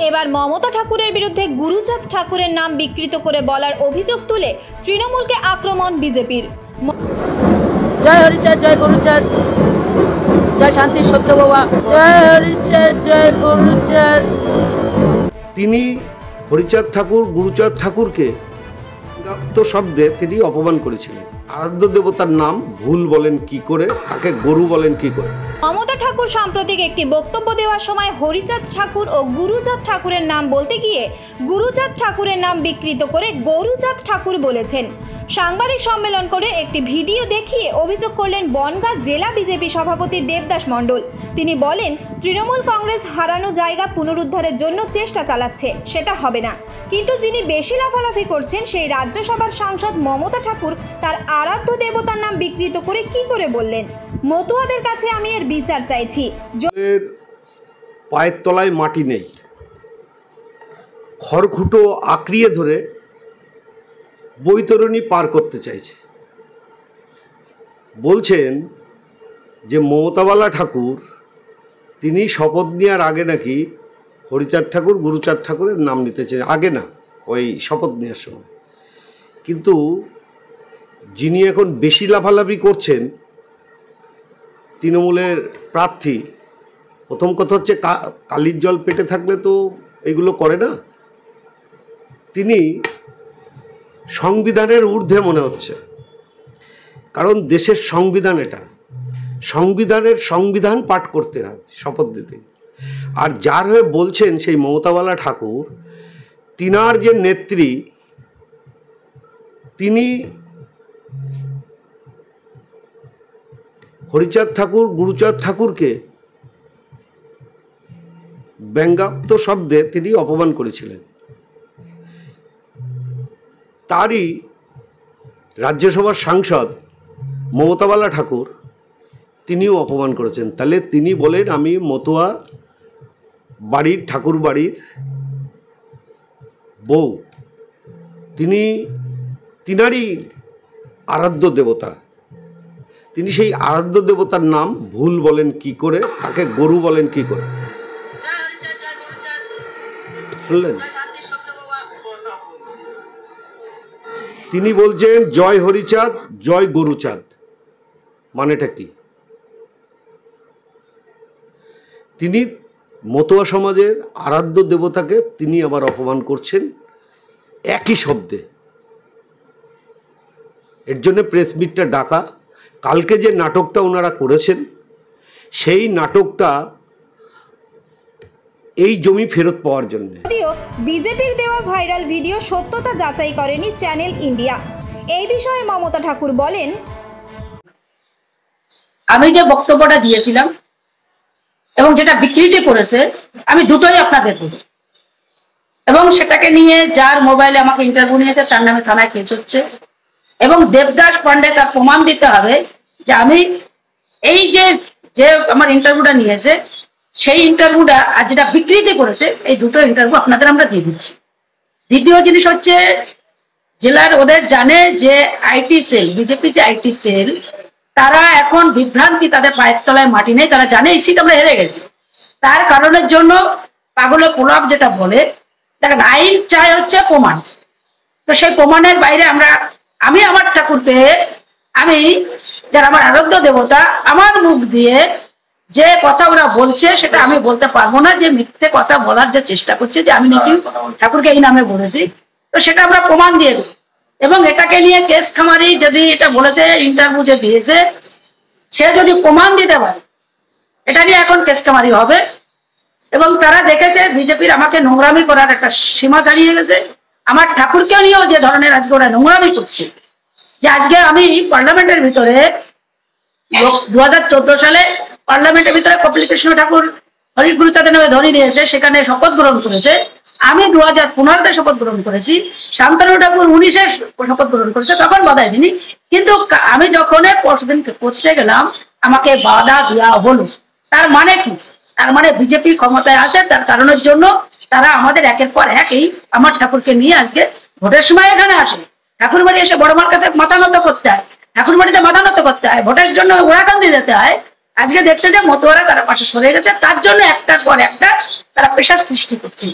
এবার মমতা ঠাকুরের বিরুদ্ধে গুরুচাঁদ ঠাকুরের নাম বিকৃত করে বলার অভিযোগ তুলে তৃণমূলকে আক্রমণ বিজেপির। জয় হরিচাঁদ, জয় গুরুচাঁদ, জয় শান্তি সত্য বাবা, জয় হরিচাঁদ, জয় গুরুচাঁদ। তিনি হরিচাঁদ ঠাকুর গুরুচাঁদ ঠাকুরকে শব্দে তিনি অপমান করেছিলেন। আরাধ্য দেবতার নাম ভুল বলেন কি করে, তাকে গরু বলেন কি করে। মমতা ঠাকুর সাম্প্রতিক একটি বক্তব্য দেওয়ার সময় হরিচাঁদ ঠাকুর ও গুরুচাঁদ ঠাকুরের নাম বলতে গিয়ে গুরুচাঁদ ঠাকুরের নাম বিকৃত করে গরুচাঁদ ঠাকুর বলেছেন। সাংবাদিক সম্মেলন করে একটি ভিডিও দেখিয়ে অভিযোগ করলেন বনগাঁ জেলা বিজেপি সভাপতি দেবদাস মণ্ডল। তিনি বলেন, তৃণমূল কংগ্রেস হারানো জায়গা পুনরুদ্ধারের জন্য চেষ্টা চালাচ্ছে, সেটা হবে না। কিন্তু যিনি বেশি লাফালাফি করছেন সেই রাজ্যসভার সাংসদ মমতা ঠাকুর তার আরাধ্য দেবতার নাম বিকৃত করে কি করে বললেন? মতুয়াদের কাছে আমি এর বিচার চাইছি। পায়ের তলায় মাটি নেই, খড়খুটো আঁকড়িয়ে ধরে বৈতরণী পার করতে চাইছে। বলছেন যে মমতাওয়ালা ঠাকুর তিনি শপথ নেওয়ার আগে নাকি হরিচাঁদ ঠাকুর গুরুচাঁদ ঠাকুরের নাম নিতে চাই, আগে না, ওই শপথ নেওয়ার সময়। কিন্তু যিনি এখন বেশি লাফালাফি করছেন তৃণমূলের প্রার্থী, প্রথম কথা হচ্ছে কালির জল পেটে থাকলে তো এগুলো করে না। তিনি সংবিধানের ঊর্ধ্বে মনে হচ্ছে, কারণ দেশের সংবিধান, এটা সংবিধানের সংবিধান পাঠ করতে হয় শপথ দিতে। আর যার হয়ে বলছেন সেই মমতাওয়ালা ঠাকুর, তিনার যে নেত্রী, তিনি হরিচাঁদ ঠাকুর গুরুচাঁদ ঠাকুরকে ব্যঙ্গাত্ম শব্দে তিনি অপমান করেছিলেন। তারই রাজ্যসভার সাংসদ মমতাওয়ালা ঠাকুর তিনিও অপমান করেছেন। তাহলে তিনি বলেন আমি মতুয়া বাড়ির ঠাকুর বাড়ির বউ, তিনারই আরাধ্য দেবতা, তিনি সেই আরাধ্য দেবতার নাম ভুল বলেন কি করে, তাকে গরু বলেন কি করে। শুনলেন? তিনি বলছেন জয় হরিচাঁদ, জয় গরুচাঁদ, মানেটা কি? তিনি মতুয়া সমাজের আরাধ্য দেবতাকে তিনি আবার অপমান করছেন একই শব্দে। এর জন্য প্রেস মিটটা ডাকা। কালকে যে নাটকটা ওনারা করেছেন, সেই নাটকটা এই জমি ফেরত পাওয়ার জন্য। যদিও বিজেপির দেওয়া ভাইরাল ভিডিও সত্যতা যাচাই করেনি চ্যানেল ইন্ডিয়া। এই বিষয়ে মমতা ঠাকুর বলেন, আমি যে বক্তব্যটা দিয়েছিলাম এবং যেটা বিকৃতি করেছে, আমি দুটোই আপনাদের দেব, এবং সেটাকে নিয়ে যার মোবাইলে আমাকে ইন্টারভিউ নিয়েছে তার নামে থানায় কেস হচ্ছে, এবং দেবদাস পান্ডে তার প্রমাণ দিতে হবে যে আমি এই যে আমার ইন্টারভিউটা নিয়েছে সেই ইন্টারভিউটা আর যেটা বিকৃতি করেছে, এই দুটো ইন্টারভিউ আপনাদের আমরা দিয়ে দিচ্ছি। দ্বিতীয় জিনিস হচ্ছে, জেলার ওদের জানে যে আইটি সেল, বিজেপি যে আইটি সেল, তারা এখন বিভ্রান্তি, তাদের পায়ের তলায় মাটি নেই, তারা জানে এই সিট আমরা হেরে গেছি। তার কারণের জন্য পাগলের প্রলাপ যেটা বলে, দেখেন আইন চাই হচ্ছে প্রমাণ। তো সেই প্রমাণের বাইরে আমি আমার ঠাকুরকে, আমি যারা আমার আরাধ্য দেবতা, আমার মুখ দিয়ে যে কথা ওরা বলছে সেটা আমি বলতে পারবো না। যে মিথ্যে কথা বলার যে চেষ্টা করছে যে আমি নাকি ঠাকুরকে এই নামে বলেছি, তো সেটা আমরা প্রমাণ দিয়ে দেব। এবং এটাকে নিয়ে কেস খামারি যদি এটা বলেছে, ইন্টারভিউ যে দিয়েছে, সে যদি প্রমাণ দিতে পারে, এটা নিয়ে এখন কেস খামারি হবে। এবং তারা দেখেছে বিজেপির আমাকে নোংরামি করার একটা সীমা ছাড়িয়ে গেছে। আমার ঠাকুরকে নিয়েও যে ধরনের আজকে ওরা নোংরামি করছে, যে আজকে আমি পার্লামেন্টের ভিতরে 2014 সালে পার্লামেন্টের ভিতরে কপিল কৃষ্ণ ঠাকুর হরি গুরুচাঁদের নামে ধ্বনি দিয়েছে, সেখানে শপথ গ্রহণ করেছে। আমি 2015-তে শপথ গ্রহণ করেছি, শান্তনু ঠাকুর 19-এ শপথ গ্রহণ করেছে, তখন বাধা দিইনি। কিন্তু আমি যখন পরশুদিনকে করতে গেলাম, আমাকে বাধা দেওয়া হলো। তার মানে কি? তার মানে বিজেপি ক্ষমতায় আছে, তার কারণের জন্য তারা আমাদের একের পর একই আমার ঠাকুরকে নিয়ে আজকে ভোটের সময় এখানে আসে। ঠাকুর বাড়ি এসে বড় মার কাছে মাথা নত করতে হয়, ঠাকুর বাড়িতে মাথা নত করতে হয়, ভোটের জন্য ওরাকান্দি যেতে হয়। আজকে দেখছে যে মতুয়ারা তারা পাশে সরে গেছে, তার জন্য একটার পর একটা তারা প্রেশার সৃষ্টি করছে।